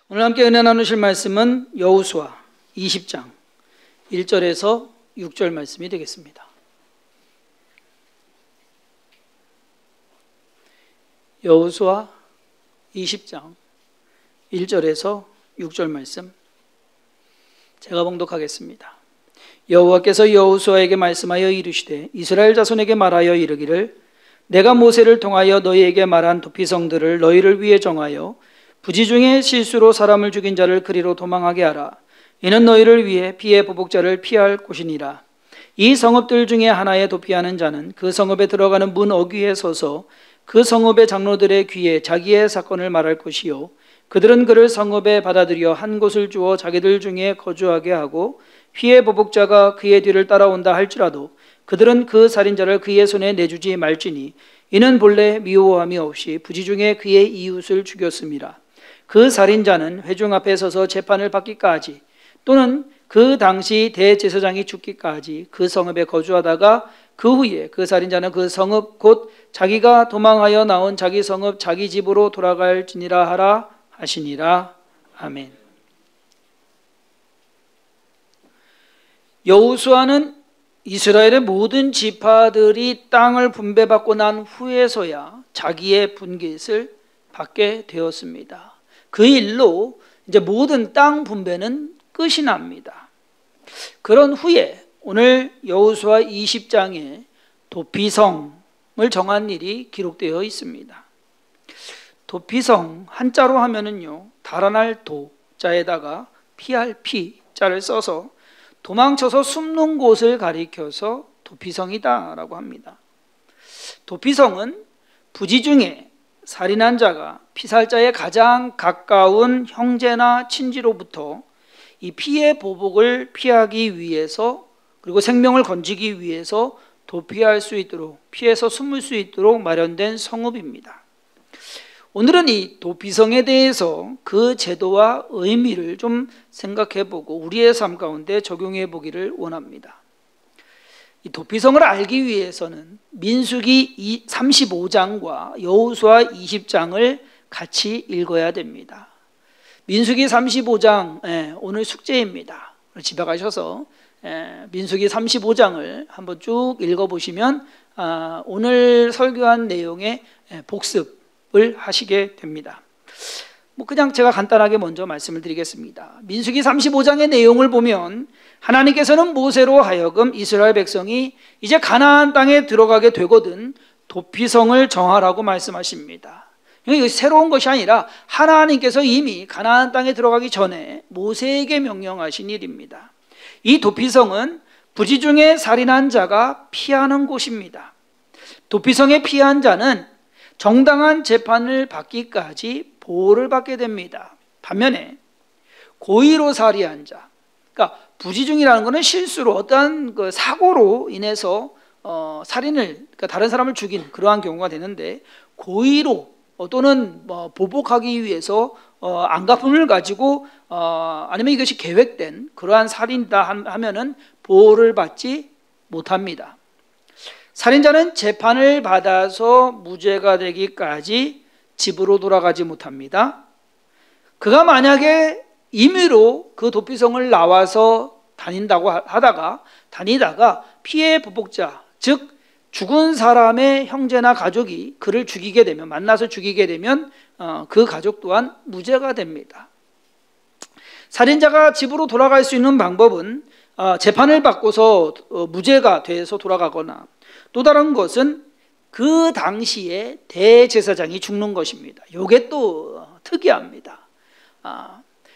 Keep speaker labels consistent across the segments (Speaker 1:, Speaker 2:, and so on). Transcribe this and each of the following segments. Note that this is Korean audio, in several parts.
Speaker 1: 오늘 함께 은혜 나누실 말씀은 여호수아 20장 1절에서 6절 말씀이 되겠습니다. 여호수아 20장 1절에서 6절 말씀 제가 봉독하겠습니다. 여호와께서 여호수아에게 말씀하여 이르시되 이스라엘 자손에게 말하여 이르기를 내가 모세를 통하여 너희에게 말한 도피성들을 너희를 위해 정하여 부지 중에 실수로 사람을 죽인 자를 그리로 도망하게 하라. 이는 너희를 위해 피의 보복자를 피할 곳이니라. 이 성읍들 중에 하나에 도피하는 자는 그 성읍에 들어가는 문 어귀에 서서 그 성읍의 장로들의 귀에 자기의 사건을 말할 것이요 그들은 그를 성읍에 받아들여 한 곳을 주어 자기들 중에 거주하게 하고 피의 보복자가 그의 뒤를 따라온다 할지라도 그들은 그 살인자를 그의 손에 내주지 말지니 이는 본래 미워함이 없이 부지 중에 그의 이웃을 죽였음이라. 그 살인자는 회중 앞에 서서 재판을 받기까지 또는 그 당시 대제사장이 죽기까지 그 성읍에 거주하다가 그 후에 그 살인자는 그 성읍 곧 자기가 도망하여 나온 자기 성읍 자기 집으로 돌아갈지니라 하라 하시니라. 아멘. 여호수아는 이스라엘의 모든 지파들이 땅을 분배받고 난 후에서야 자기의 분깃을 받게 되었습니다. 그 일로 이제 모든 땅 분배는 끝이 납니다. 그런 후에 오늘 여호수아 20장에 도피성을 정한 일이 기록되어 있습니다. 도피성 한자로 하면은요 달아날 도자에다가 피할 피자를 써서 도망쳐서 숨는 곳을 가리켜서 도피성이다 라고 합니다. 도피성은 부지 중에 살인한 자가 피살자의 가장 가까운 형제나 친지로부터 이 피의 보복을 피하기 위해서 그리고 생명을 건지기 위해서 도피할 수 있도록 피해서 숨을 수 있도록 마련된 성읍입니다. 오늘은 이 도피성에 대해서 그 제도와 의미를 좀 생각해보고 우리의 삶 가운데 적용해 보기를 원합니다. 이 도피성을 알기 위해서는 민수기 35장과 여호수아 20장을 같이 읽어야 됩니다. 민수기 35장 오늘 숙제입니다. 집에 가셔서 민수기 35장을 한번 쭉 읽어보시면 오늘 설교한 내용의 복습을 하시게 됩니다. 그냥 제가 간단하게 먼저 말씀을 드리겠습니다. 민수기 35장의 내용을 보면 하나님께서는 모세로 하여금 이스라엘 백성이 이제 가나안 땅에 들어가게 되거든 도피성을 정하라고 말씀하십니다. 이게 새로운 것이 아니라 하나님께서 이미 가나안 땅에 들어가기 전에 모세에게 명령하신 일입니다. 이 도피성은 부지 중에 살인한 자가 피하는 곳입니다. 도피성에 피한 자는 정당한 재판을 받기까지 보호를 받게 됩니다. 반면에 고의로 살해한 자, 그러니까 부지중이라는 것은 실수로 어떠한 그 사고로 인해서 살인을 그러니까 다른 사람을 죽인 그러한 경우가 되는데 고의로 또는 보복하기 위해서 안갚음을 가지고 아니면 이것이 계획된 그러한 살인이다 하면은 보호를 받지 못합니다. 살인자는 재판을 받아서 무죄가 되기까지 집으로 돌아가지 못합니다. 그가 만약에 임의로 그 도피성을 나와서 다니다가 피해 보복자, 즉 죽은 사람의 형제나 가족이 그를 죽이게 되면 만나서 죽이게 되면 그 가족 또한 무죄가 됩니다. 살인자가 집으로 돌아갈 수 있는 방법은 재판을 받고서 무죄가 돼서 돌아가거나 또 다른 것은 그 당시에 대제사장이 죽는 것입니다. 이게 또 특이합니다.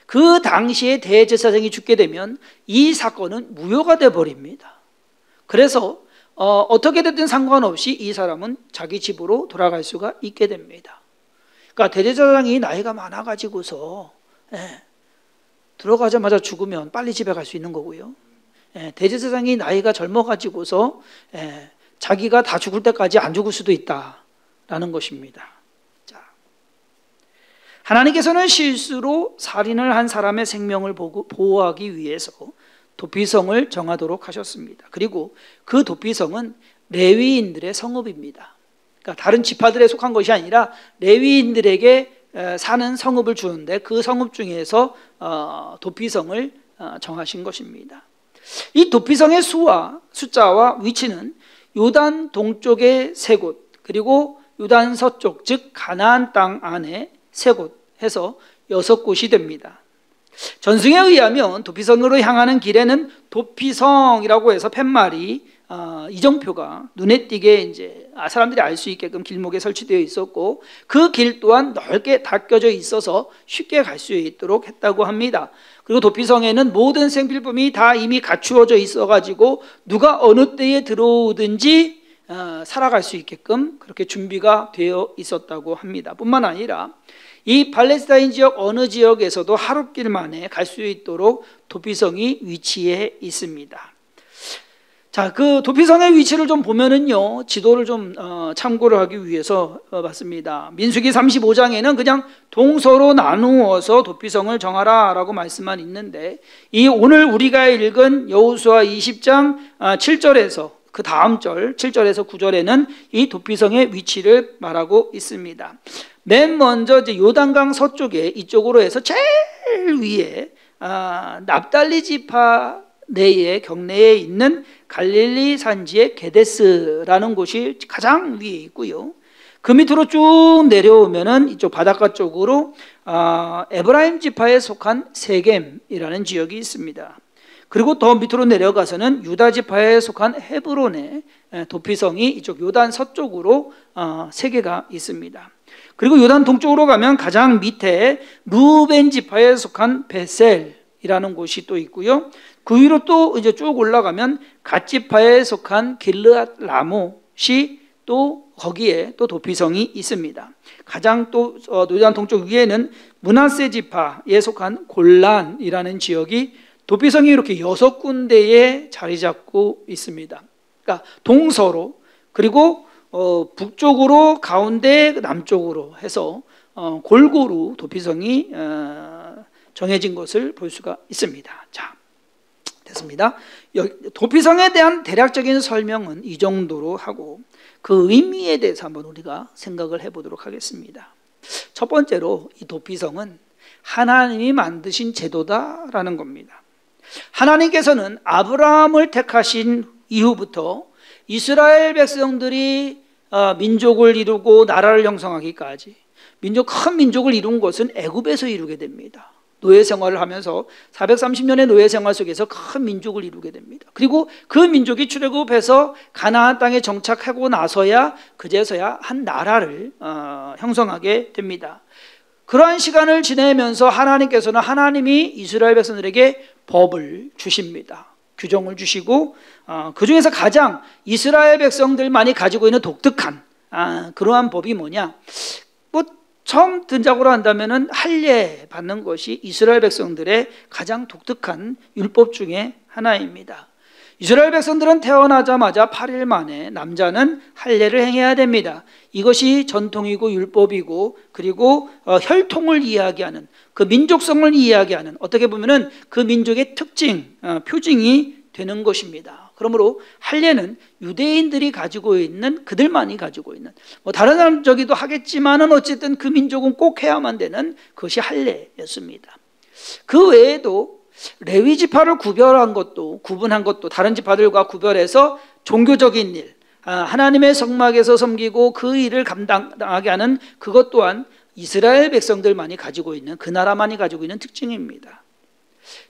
Speaker 1: 그 당시에 대제사장이 죽게 되면 이 사건은 무효가 되어버립니다. 그래서 어떻게 됐든 상관없이 이 사람은 자기 집으로 돌아갈 수가 있게 됩니다. 그러니까 대제사장이 나이가 많아가지고서 들어가자마자 죽으면 빨리 집에 갈 수 있는 거고요. 대제사장이 나이가 젊어가지고서 자기가 다 죽을 때까지 안 죽을 수도 있다라는 것입니다. 자, 하나님께서는 실수로 살인을 한 사람의 생명을 보호하기 위해서 도피성을 정하도록 하셨습니다. 그리고 그 도피성은 레위인들의 성읍입니다. 그러니까 다른 지파들에 속한 것이 아니라 레위인들에게 사는 성읍을 주는데 그 성읍 중에서 도피성을 정하신 것입니다. 이 도피성의 수와 숫자와 위치는 요단 동쪽의 3곳 그리고 요단 서쪽 즉 가나안 땅 안에 3곳 해서 6곳이 됩니다. 전승에 의하면 도피성으로 향하는 길에는 도피성이라고 해서 팻말이 이정표가 눈에 띄게 이제 사람들이 알 수 있게끔 길목에 설치되어 있었고 그 길 또한 넓게 닦여져 있어서 쉽게 갈 수 있도록 했다고 합니다. 그리고 도피성에는 모든 생필품이 다 이미 갖추어져 있어가지고 누가 어느 때에 들어오든지 살아갈 수 있게끔 그렇게 준비가 되어 있었다고 합니다. 뿐만 아니라 이 팔레스타인 지역 어느 지역에서도 하룻길 만에 갈 수 있도록 도피성이 위치해 있습니다. 자, 그 도피성의 위치를 좀 보면은요, 지도를 좀 참고를 하기 위해서 봤습니다. 민수기 35장에는 그냥 동서로 나누어서 도피성을 정하라라고 말씀만 있는데 이 오늘 우리가 읽은 여호수아 20장 7절에서 그 다음 절 7절에서 9절에는 이 도피성의 위치를 말하고 있습니다. 맨 먼저 이제 요단강 서쪽에 이쪽으로 해서 제일 위에 납달리 지파 내의 경내에 있는 갈릴리 산지의 게데스라는 곳이 가장 위에 있고요. 그 밑으로 쭉 내려오면은 이쪽 바닷가 쪽으로 에브라임 지파에 속한 세겜이라는 지역이 있습니다. 그리고 더 밑으로 내려가서는 유다 지파에 속한 헤브론의 도피성이 이쪽 요단 서쪽으로 3개가 있습니다. 그리고 요단 동쪽으로 가면 가장 밑에 루벤 지파에 속한 베셀이라는 곳이 또 있고요. 그 위로 또 이제 쭉 올라가면 갓 지파에 속한 길르앗 라못이 또 거기에 또 도피성이 있습니다. 가장 또 요단 동쪽 위에는 므낫세 지파에 속한 골란이라는 지역이 도피성이 이렇게 6군데에 자리 잡고 있습니다. 그러니까 동서로 그리고 북쪽으로 가운데 남쪽으로 해서 골고루 도피성이 정해진 것을 볼 수가 있습니다. 자, 됐습니다. 도피성에 대한 대략적인 설명은 이 정도로 하고 그 의미에 대해서 한번 우리가 생각을 해보도록 하겠습니다. 첫 번째로 이 도피성은 하나님이 만드신 제도다라는 겁니다. 하나님께서는 아브라함을 택하신 이후부터 이스라엘 백성들이 민족을 이루고 나라를 형성하기까지 큰 민족을 이룬 것은 애굽에서 이루게 됩니다. 노예 생활을 하면서 430년의 노예 생활 속에서 큰 민족을 이루게 됩니다. 그리고 그 민족이 출애굽해서 가나안 땅에 정착하고 나서야 그제서야 한 나라를 형성하게 됩니다. 그러한 시간을 지내면서 하나님께서는 하나님이 이스라엘 백성들에게 법을 주십니다. 규정을 주시고 그 중에서 가장 이스라엘 백성들만이 가지고 있는 독특한 그러한 법이 뭐냐? 처음 등장으로 한다면은 할례 받는 것이 이스라엘 백성들의 가장 독특한 율법 중에 하나입니다. 이스라엘 백성들은 태어나자마자 8일 만에 남자는 할례를 행해야 됩니다. 이것이 전통이고 율법이고 그리고 혈통을 이야기하는 그 민족성을 이야기하는 어떻게 보면은 그 민족의 특징, 표징이 되는 것입니다. 그러므로 할례는 유대인들이 가지고 있는 그들만이 가지고 있는 다른 사람 저기도 하겠지만은 어쨌든 그 민족은 꼭 해야만 되는 그것이 할례였습니다. 그 외에도 레위 지파를 구분한 것도 다른 지파들과 구별해서 종교적인 일, 하나님의 성막에서 섬기고 그 일을 감당하게 하는 그것 또한 이스라엘 백성들만이 가지고 있는 그 나라만이 가지고 있는 특징입니다.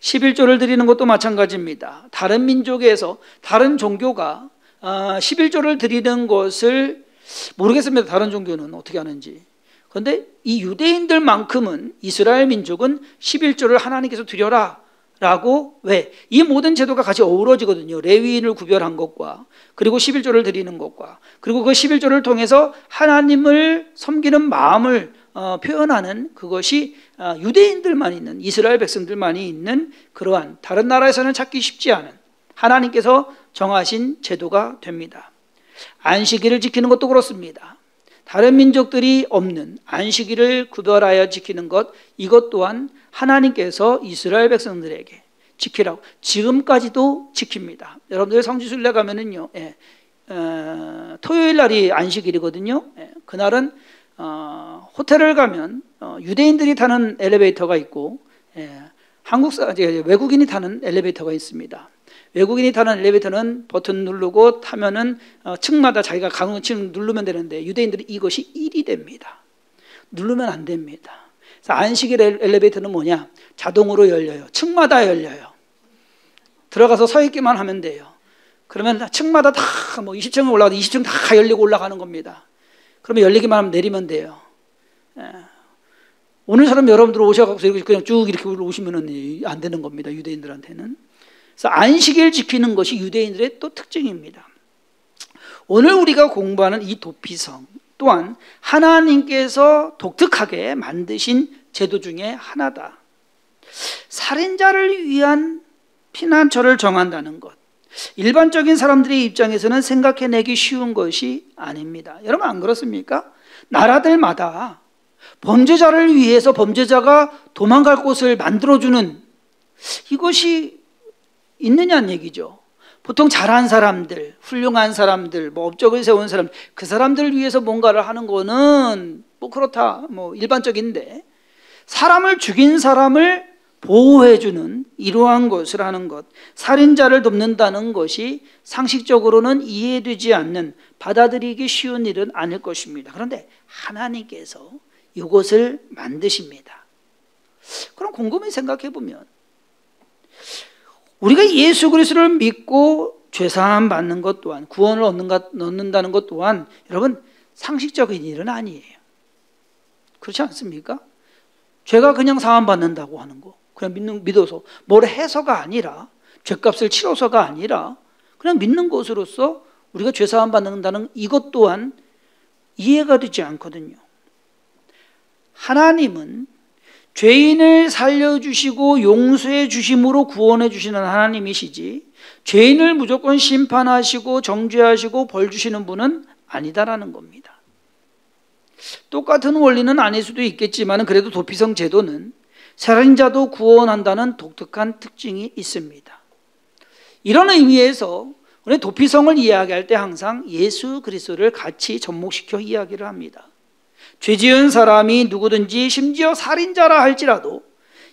Speaker 1: 11조를 드리는 것도 마찬가지입니다. 다른 민족에서 다른 종교가 11조를 드리는 것을 모르겠습니다. 다른 종교는 어떻게 하는지. 그런데 이 유대인들만큼은 이스라엘 민족은 11조를 하나님께서 드려라 라고 왜? 이 모든 제도가 같이 어우러지거든요. 레위인을 구별한 것과 그리고 11조를 드리는 것과 그리고 그 11조를 통해서 하나님을 섬기는 마음을 표현하는 그것이 유대인들만 있는 이스라엘 백성들만이 있는 그러한 다른 나라에서는 찾기 쉽지 않은 하나님께서 정하신 제도가 됩니다. 안식일을 지키는 것도 그렇습니다. 다른 민족들이 없는 안식일을 구별하여 지키는 것 이것 또한 하나님께서 이스라엘 백성들에게 지키라고 지금까지도 지킵니다. 여러분들 성지순례 가면은요, 토요일 날이 안식일이거든요. 그날은 호텔을 가면 유대인들이 타는 엘리베이터가 있고 외국인이 타는 엘리베이터가 있습니다. 외국인이 타는 엘리베이터는 버튼 누르고 타면은 층마다 자기가 가는 층 누르면 되는데 유대인들은 이것이 1이 됩니다. 누르면 안 됩니다. 그래서 안식일 엘리베이터는 뭐냐? 자동으로 열려요. 층마다 열려요. 들어가서 서 있기만 하면 돼요. 그러면 층마다 다 20층을 올라가도 20층 다 열리고 올라가는 겁니다. 그러면 열리기만 하면 내리면 돼요. 오늘처럼 여러분들 오셔서 그냥 쭉 이렇게 오시면은 안 되는 겁니다. 유대인들한테는. 그래서 안식일 지키는 것이 유대인들의 또 특징입니다. 오늘 우리가 공부하는 이 도피성 또한 하나님께서 독특하게 만드신 제도 중에 하나다. 살인자를 위한 피난처를 정한다는 것. 일반적인 사람들의 입장에서는 생각해내기 쉬운 것이 아닙니다. 여러분 안 그렇습니까? 나라들마다 범죄자를 위해서 범죄자가 도망갈 곳을 만들어주는 이것이 있느냐는 얘기죠. 보통 잘한 사람들, 훌륭한 사람들, 업적을 세운 사람, 그 사람들을 위해서 뭔가를 하는 거는 그렇다, 일반적인데 사람을 죽인 사람을 보호해주는 이러한 것을 하는 것, 살인자를 돕는다는 것이 상식적으로는 이해되지 않는, 받아들이기 쉬운 일은 아닐 것입니다. 그런데 하나님께서 이것을 만드십니다. 그럼 곰곰이 생각해 보면 우리가 예수 그리스도를 믿고 죄사함 받는 것 또한, 구원을 얻는다는 것 또한 여러분 상식적인 일은 아니에요. 그렇지 않습니까? 죄가 그냥 사함 받는다고 하는 거, 그냥 믿어서 뭘 해서가 아니라, 죄값을 치러서가 아니라 그냥 믿는 것으로서 우리가 죄사함 받는다는 이것 또한 이해가 되지 않거든요. 하나님은 죄인을 살려주시고 용서해 주심으로 구원해 주시는 하나님이시지, 죄인을 무조건 심판하시고 정죄하시고 벌 주시는 분은 아니다라는 겁니다. 똑같은 원리는 아닐 수도 있겠지만 그래도 도피성 제도는 살인자도 구원한다는 독특한 특징이 있습니다. 이런 의미에서 우리 도피성을 이야기할 때 항상 예수 그리스도를 같이 접목시켜 이야기를 합니다. 죄 지은 사람이 누구든지 심지어 살인자라 할지라도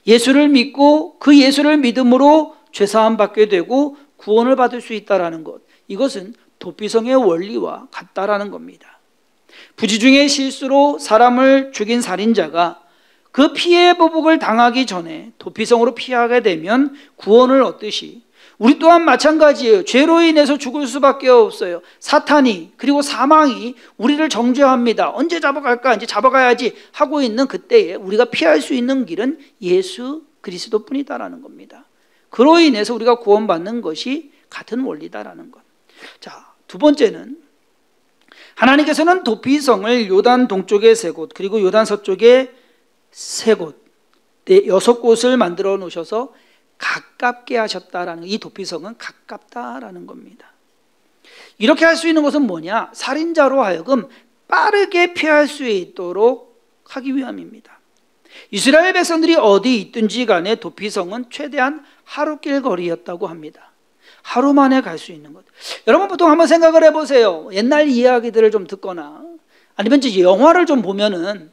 Speaker 1: 예수를 믿고 그 예수를 믿음으로 죄사함 받게 되고 구원을 받을 수 있다는 것, 이것은 도피성의 원리와 같다라는 겁니다. 부지중의 실수로 사람을 죽인 살인자가 그 피해 보복을 당하기 전에 도피성으로 피하게 되면 구원을 얻듯이 우리 또한 마찬가지예요. 죄로 인해서 죽을 수밖에 없어요. 사탄이, 그리고 사망이 우리를 정죄합니다. 언제 잡아갈까? 이제 잡아가야지 하고 있는 그때에 우리가 피할 수 있는 길은 예수 그리스도 뿐이다라는 겁니다. 그로 인해서 우리가 구원받는 것이 같은 원리다라는 것. 자, 두 번째는 하나님께서는 도피성을 요단 동쪽에 3곳, 그리고 요단 서쪽에 3곳, 6곳을 만들어 놓으셔서 가깝게 하셨다라는, 이 도피성은 가깝다라는 겁니다. 이렇게 할 수 있는 것은 뭐냐? 살인자로 하여금 빠르게 피할 수 있도록 하기 위함입니다. 이스라엘 백성들이 어디 있든지 간에 도피성은 최대한 하루길 거리였다고 합니다. 하루 만에 갈 수 있는 것. 여러분 보통 한번 생각을 해보세요. 옛날 이야기들을 좀 듣거나 아니면 이제 영화를 좀 보면은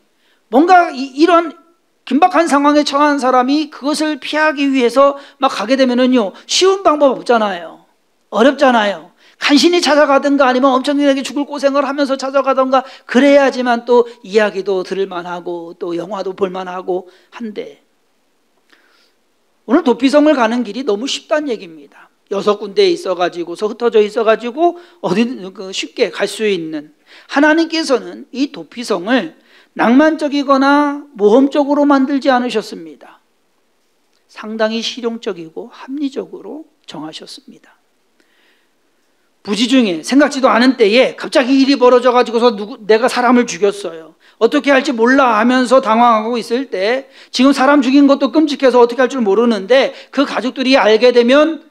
Speaker 1: 뭔가 이런 긴박한 상황에 처한 사람이 그것을 피하기 위해서 막 가게 되면은요, 쉬운 방법 없잖아요. 어렵잖아요. 간신히 찾아가든가 아니면 엄청나게 죽을 고생을 하면서 찾아가든가 그래야지만 또 이야기도 들을 만하고 또 영화도 볼 만하고 한데, 오늘 도피성을 가는 길이 너무 쉽다는 얘기입니다. 6군데에 있어가지고서 흩어져 있어가지고 어디 쉽게 갈 수 있는, 하나님께서는 이 도피성을 낭만적이거나 모험적으로 만들지 않으셨습니다. 상당히 실용적이고 합리적으로 정하셨습니다. 부지중에 생각지도 않은 때에 갑자기 일이 벌어져가지고서 내가 사람을 죽였어요. 어떻게 할지 몰라 하면서 당황하고 있을 때, 지금 사람 죽인 것도 끔찍해서 어떻게 할 줄 모르는데 그 가족들이 알게 되면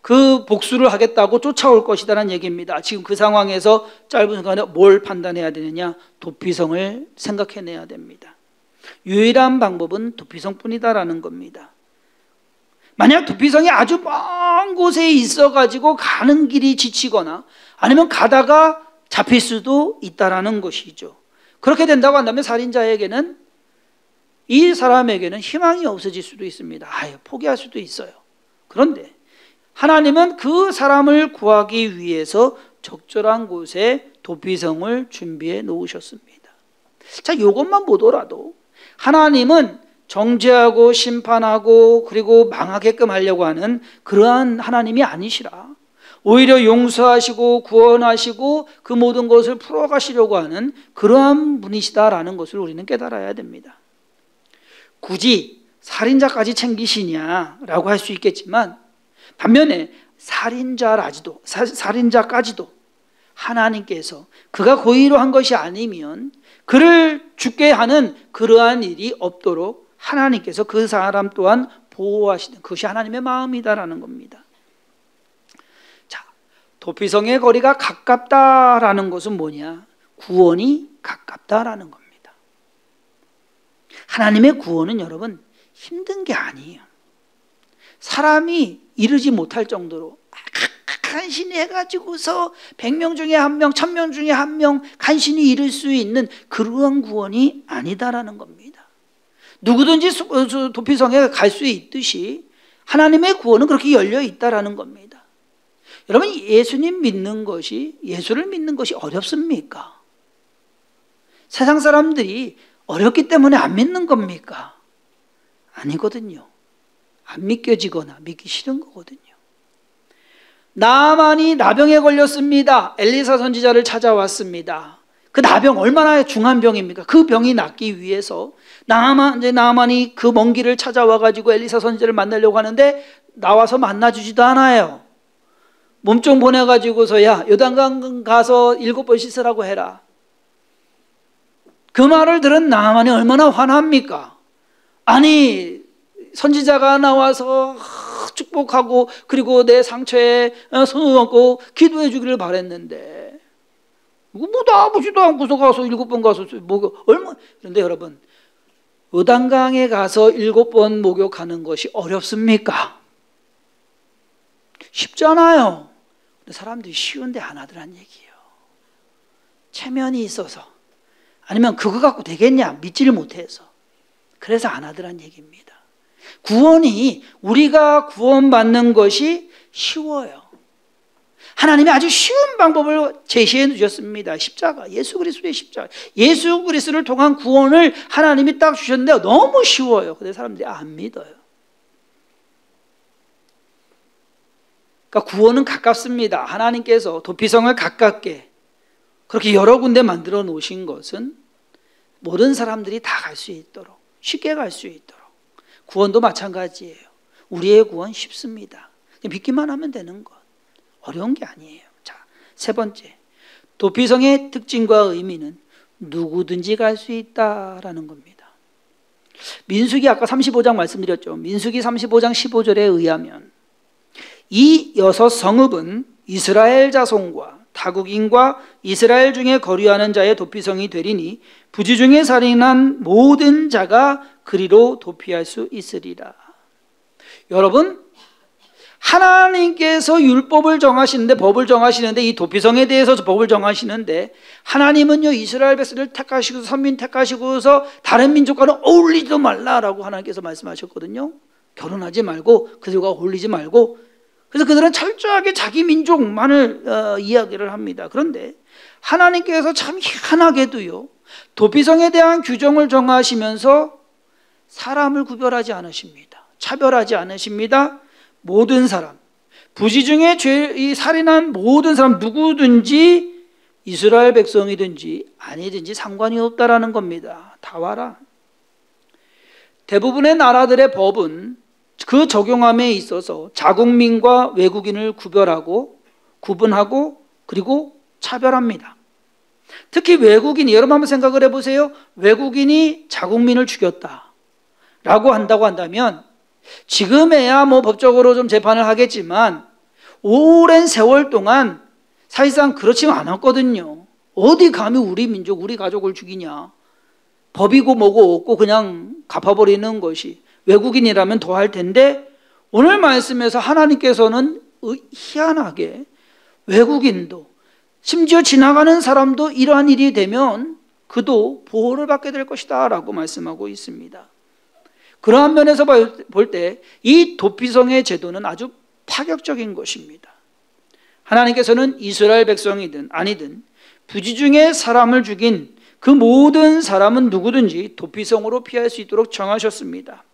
Speaker 1: 그 복수를 하겠다고 쫓아올 것이라는 얘기입니다. 지금 그 상황에서 짧은 시간에 뭘 판단해야 되느냐? 도피성을 생각해내야 됩니다. 유일한 방법은 도피성뿐이다라는 겁니다. 만약 도피성이 아주 먼 곳에 있어가지고 가는 길이 지치거나 아니면 가다가 잡힐 수도 있다라는 것이죠. 그렇게 된다고 한다면 살인자에게는, 이 사람에게는 희망이 없어질 수도 있습니다. 아예 포기할 수도 있어요. 그런데 하나님은 그 사람을 구하기 위해서 적절한 곳에 도피성을 준비해 놓으셨습니다. 자, 이것만 보더라도 하나님은 정죄하고 심판하고 그리고 망하게끔 하려고 하는 그러한 하나님이 아니시라. 오히려 용서하시고 구원하시고 그 모든 것을 풀어가시려고 하는 그러한 분이시다라는 것을 우리는 깨달아야 됩니다. 굳이 살인자까지 챙기시냐라고 할 수 있겠지만, 반면에 살인자까지도 하나님께서 그가 고의로 한 것이 아니면 그를 죽게 하는 그러한 일이 없도록 하나님께서 그 사람 또한 보호하시는 그것이 하나님의 마음이다라는 겁니다. 자, 도피성의 거리가 가깝다라는 것은 뭐냐? 구원이 가깝다라는 겁니다. 하나님의 구원은 여러분 힘든 게 아니에요. 사람이 이르지 못할 정도로 간신히 해가지고서 100명 중에 1명, 1000명 중에 1명 간신히 이룰 수 있는 그러한 구원이 아니다라는 겁니다. 누구든지 도피성에 갈 수 있듯이 하나님의 구원은 그렇게 열려 있다라는 겁니다. 여러분, 예수를 믿는 것이 어렵습니까? 세상 사람들이 어렵기 때문에 안 믿는 겁니까? 아니거든요. 안 믿겨지거나 믿기 싫은 거거든요. 나만이 나병에 걸렸습니다. 엘리사 선지자를 찾아왔습니다. 그 나병 얼마나 중한 병입니까? 그 병이 낫기 위해서 나만이 그 먼 길을 찾아와가지고 엘리사 선지자를 만나려고 하는데 나와서 만나주지도 않아요. 몸종 보내가지고서 야, 요단강 가서 7번 씻으라고 해라. 그 말을 들은 나만이 얼마나 화납니까? 아니, 선지자가 나와서 축복하고 그리고 내 상처에 손을 얹고 기도해 주기를 바랬는데 뭐 나보지도 않고서 가서 7번 가서 그런데 여러분, 요단강에 가서 7번 목욕하는 것이 어렵습니까? 쉽잖아요. 근데 사람들이 쉬운데 안 하더란 얘기예요. 체면이 있어서, 아니면 그거 갖고 되겠냐 믿지를 못해서, 그래서 안 하더란 얘기입니다. 구원이, 우리가 구원받는 것이 쉬워요. 하나님이 아주 쉬운 방법을 제시해 주셨습니다. 십자가, 예수 그리스도의 십자가, 예수 그리스도를 통한 구원을 하나님이 딱 주셨는데 너무 쉬워요. 근데 사람들이 안 믿어요. 그러니까 구원은 가깝습니다. 하나님께서 도피성을 가깝게 그렇게 여러 군데 만들어 놓으신 것은 모든 사람들이 다 갈 수 있도록, 쉽게 갈 수 있도록. 구원도 마찬가지예요. 우리의 구원 쉽습니다. 믿기만 하면 되는 것, 어려운 게 아니에요. 자, 세 번째, 도피성의 특징과 의미는 누구든지 갈 수 있다라는 겁니다. 민수기, 아까 35장 말씀드렸죠. 민수기 35장 15절에 의하면 이 6 성읍은 이스라엘 자손과 타국인과 이스라엘 중에 거류하는 자의 도피성이 되리니 부지 중에 살인한 모든 자가 그리로 도피할 수 있으리라. 여러분, 하나님께서 율법을 정하시는데, 법을 정하시는데, 이 도피성에 대해서 법을 정하시는데, 하나님은요 이스라엘 백성을 택하시고 선민 택하시고서 다른 민족과는 어울리지도 말라라고 하나님께서 말씀하셨거든요. 결혼하지 말고 그들과 어울리지 말고. 그래서 그들은 철저하게 자기 민족만을 이야기를 합니다. 그런데 하나님께서 참 희한하게도요 도피성에 대한 규정을 정하시면서 사람을 구별하지 않으십니다. 차별하지 않으십니다. 모든 사람, 부지 중에 살인한 모든 사람 누구든지 이스라엘 백성이든지 아니든지 상관이 없다라는 겁니다. 다 와라. 대부분의 나라들의 법은 그 적용함에 있어서 자국민과 외국인을 구분하고 그리고 차별합니다. 특히 외국인이, 여러분 한번 생각을 해보세요. 외국인이 자국민을 죽였다라고 한다면 지금에야 뭐 법적으로 좀 재판을 하겠지만 오랜 세월 동안 사실상 그렇지 않았거든요. 어디 감히 우리 민족, 우리 가족을 죽이냐. 법이고 뭐고 없고 그냥 갚아버리는 것이, 외국인이라면 더 할 텐데, 오늘 말씀에서 하나님께서는 희한하게 외국인도, 심지어 지나가는 사람도 이러한 일이 되면 그도 보호를 받게 될 것이다 라고 말씀하고 있습니다. 그러한 면에서 볼 때 이 도피성의 제도는 아주 파격적인 것입니다. 하나님께서는 이스라엘 백성이든 아니든 부지 중에 사람을 죽인 그 모든 사람은 누구든지 도피성으로 피할 수 있도록 정하셨습니다.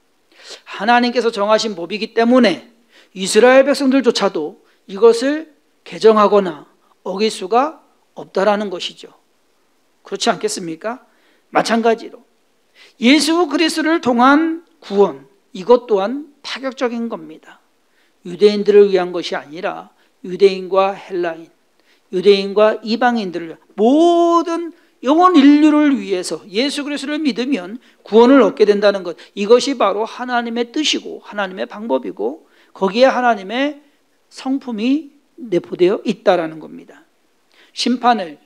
Speaker 1: 하나님께서 정하신 법이기 때문에 이스라엘 백성들조차도 이것을 개정하거나 어길 수가 없다라는 것이죠. 그렇지 않겠습니까? 마찬가지로 예수 그리스도를 통한 구원, 이것 또한 파격적인 겁니다. 유대인들을 위한 것이 아니라 유대인과 헬라인, 유대인과 이방인들을 위한 모든 영원 인류를 위해서 예수 그리스도를 믿으면 구원을 얻게 된다는 것, 이것이 바로 하나님의 뜻이고 하나님의 방법이고 거기에 하나님의 성품이 내포되어 있다라는 겁니다. 심판을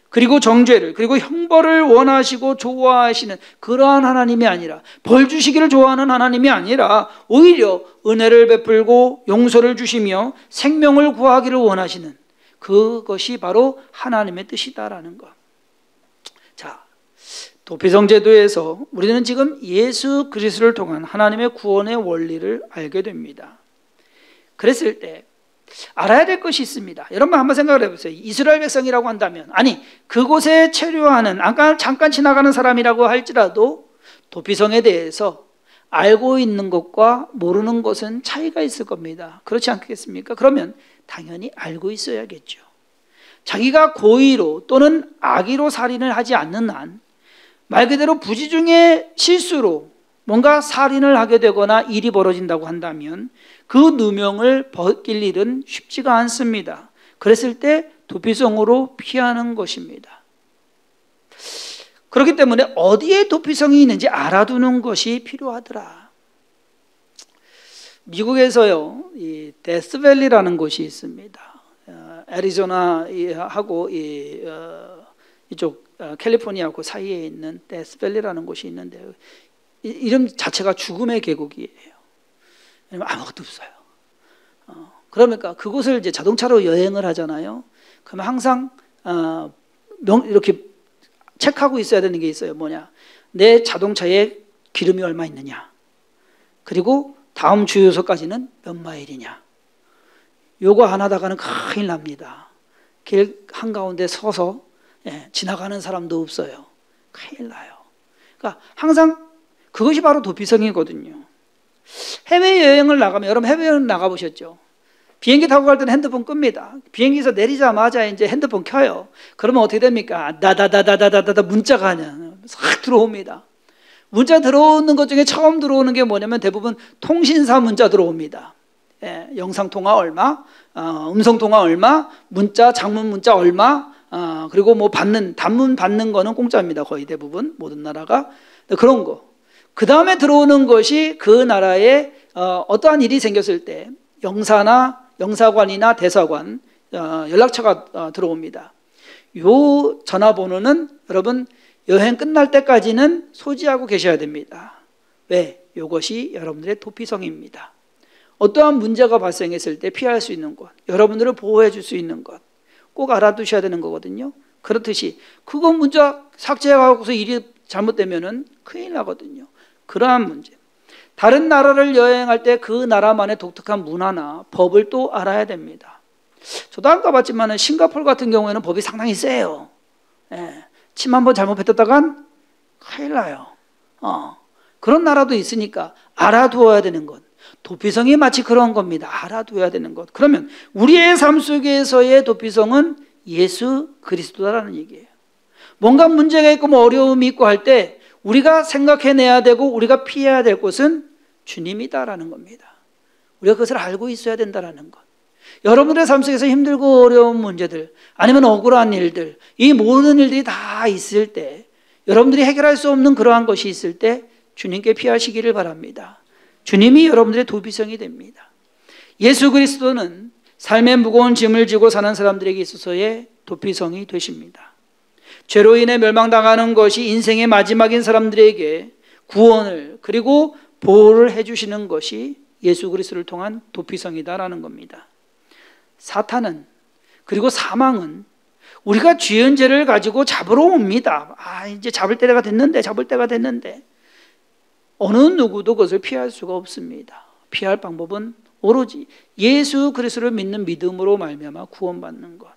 Speaker 1: 그리고 정죄를 그리고 형벌을 원하시고 좋아하시는 그러한 하나님이 아니라, 벌 주시기를 좋아하는 하나님이 아니라 오히려 은혜를 베풀고 용서를 주시며 생명을 구하기를 원하시는 그것이 바로 하나님의 뜻이다라는 것. 자, 도피성 제도에서 우리는 지금 예수 그리스도를 통한 하나님의 구원의 원리를 알게 됩니다. 그랬을 때 알아야 될 것이 있습니다. 여러분 한번 생각을 해보세요. 이스라엘 백성이라고 한다면, 아니 그곳에 체류하는 잠깐 지나가는 사람이라고 할지라도 도피성에 대해서 알고 있는 것과 모르는 것은 차이가 있을 겁니다. 그렇지 않겠습니까? 그러면 당연히 알고 있어야겠죠. 자기가 고의로 또는 악의로 살인을 하지 않는 한, 말 그대로 부지 중에 실수로 뭔가 살인을 하게 되거나 일이 벌어진다고 한다면 그 누명을 벗길 일은 쉽지가 않습니다. 그랬을 때 도피성으로 피하는 것입니다. 그렇기 때문에 어디에 도피성이 있는지 알아두는 것이 필요하더라. 미국에서요, 이 데스밸리라는 곳이 있습니다. 애리조나하고 이쪽 캘리포니아하고 사이에 있는 데스밸리라는 곳이 있는데, 이름 자체가 죽음의 계곡이에요. 아무것도 없어요. 그러니까 그곳을 이제 자동차로 여행을 하잖아요. 그러면 항상 이렇게 체크하고 있어야 되는 게 있어요. 뭐냐? 내 자동차에 기름이 얼마 있느냐? 그리고 다음 주유소까지는 몇 마일이냐? 요거 안 하다가는 큰일 납니다. 길 한가운데 서서 지나가는 사람도 없어요. 큰일 나요. 그러니까 항상 그것이 바로 도피성이거든요. 해외여행을 나가면, 여러분 해외여행 나가보셨죠? 비행기 타고 갈 때는 핸드폰 끕니다. 비행기에서 내리자마자 이제 핸드폰 켜요. 그러면 어떻게 됩니까? 다다다다다다다 문자가 싹 들어옵니다. 문자 들어오는 것 중에 처음 들어오는 게 뭐냐면 대부분 통신사 문자 들어옵니다. 영상통화 얼마, 음성통화 얼마, 문자, 장문 문자 얼마, 그리고 뭐 단문 받는 거는 공짜입니다. 거의 대부분 모든 나라가. 그런 거. 그 다음에 들어오는 것이 그 나라에 어떠한 일이 생겼을 때 영사관이나 대사관 연락처가 들어옵니다. 요 전화번호는 여러분 여행 끝날 때까지는 소지하고 계셔야 됩니다. 왜? 이것이 여러분들의 도피성입니다. 어떠한 문제가 발생했을 때 피할 수 있는 것, 여러분들을 보호해 줄 수 있는 것 꼭 알아두셔야 되는 거거든요. 그렇듯이 그거 문자 삭제하고서 일이 잘못되면은 큰일 나거든요. 그러한 문제. 다른 나라를 여행할 때 그 나라만의 독특한 문화나 법을 또 알아야 됩니다. 저도 안 가봤지만 싱가포르 같은 경우에는 법이 상당히 세요. 침 한번 잘못 뱉었다간 큰일 나요. 그런 나라도 있으니까 알아두어야 되는 것. 도피성이 마치 그런 겁니다. 알아둬야 되는 것. 그러면 우리의 삶 속에서의 도피성은 예수 그리스도라는 얘기예요. 뭔가 문제가 있고 뭐 어려움이 있고 할 때 우리가 생각해내야 되고 우리가 피해야 될 곳은 주님이다라는 겁니다. 우리가 그것을 알고 있어야 된다라는 것. 여러분들의 삶 속에서 힘들고 어려운 문제들, 아니면 억울한 일들, 이 모든 일들이 다 있을 때, 여러분들이 해결할 수 없는 그러한 것이 있을 때 주님께 피하시기를 바랍니다. 주님이 여러분들의 도피성이 됩니다. 예수 그리스도는 삶의 무거운 짐을 지고 사는 사람들에게 있어서의 도피성이 되십니다. 죄로 인해 멸망당하는 것이 인생의 마지막인 사람들에게 구원을 그리고 보호를 해주시는 것이 예수 그리스도를 통한 도피성이다라는 겁니다. 사탄은, 그리고 사망은 우리가 지은 죄를 가지고 잡으러 옵니다. 이제 잡을 때가 됐는데 어느 누구도 그것을 피할 수가 없습니다. 피할 방법은 오로지 예수 그리스도를 믿는 믿음으로 말미암아 구원받는 것.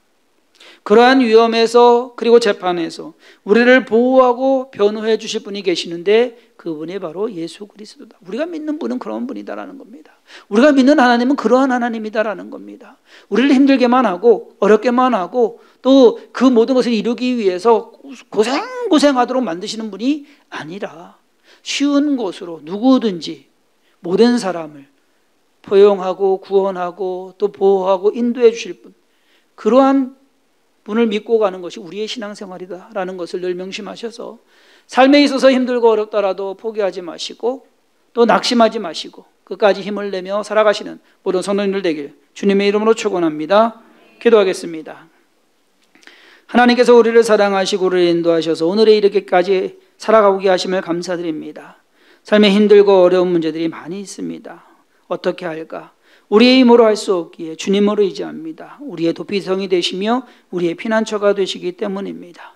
Speaker 1: 그러한 위험에서 그리고 재판에서 우리를 보호하고 변호해 주실 분이 계시는데 그분이 바로 예수 그리스도다. 우리가 믿는 분은 그런 분이다라는 겁니다. 우리가 믿는 하나님은 그러한 하나님이다라는 겁니다. 우리를 힘들게만 하고 어렵게만 하고 또 그 모든 것을 이루기 위해서 고생하도록 만드시는 분이 아니라 쉬운 것으로 누구든지 모든 사람을 포용하고 구원하고 또 보호하고 인도해 주실 분, 그러한 분을 믿고 가는 것이 우리의 신앙생활이다라는 것을 늘 명심하셔서 삶에 있어서 힘들고 어렵더라도 포기하지 마시고 또 낙심하지 마시고 끝까지 힘을 내며 살아가시는 모든 성도님들 되길 주님의 이름으로 축원합니다. 기도하겠습니다. 하나님께서 우리를 사랑하시고 우리를 인도하셔서 오늘에 이렇게까지 살아가게 하심을 감사드립니다. 삶에 힘들고 어려운 문제들이 많이 있습니다. 어떻게 할까? 우리의 힘으로 할 수 없기에 주님으로 의지합니다. 우리의 도피성이 되시며 우리의 피난처가 되시기 때문입니다.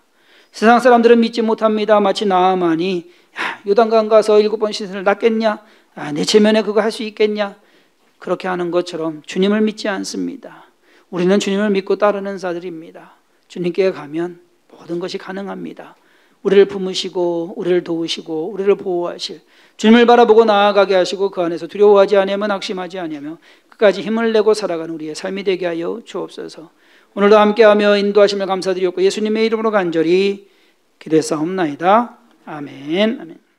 Speaker 1: 세상 사람들은 믿지 못합니다. 마치 나아만이 요단강 가서 7번 신선을 낫겠냐? 내 체면에 그거 할 수 있겠냐? 그렇게 하는 것처럼 주님을 믿지 않습니다. 우리는 주님을 믿고 따르는 자들입니다. 주님께 가면 모든 것이 가능합니다. 우리를 품으시고 우리를 도우시고 우리를 보호하실 주님을 바라보고 나아가게 하시고 그 안에서 두려워하지 아니하며 낙심하지 아니하며 끝까지 힘을 내고 살아가는 우리의 삶이 되게 하여 주옵소서. 오늘도 함께하며 인도하심을 감사드렸고 예수님의 이름으로 간절히 기도했사옵나이다. 아멘. 아멘.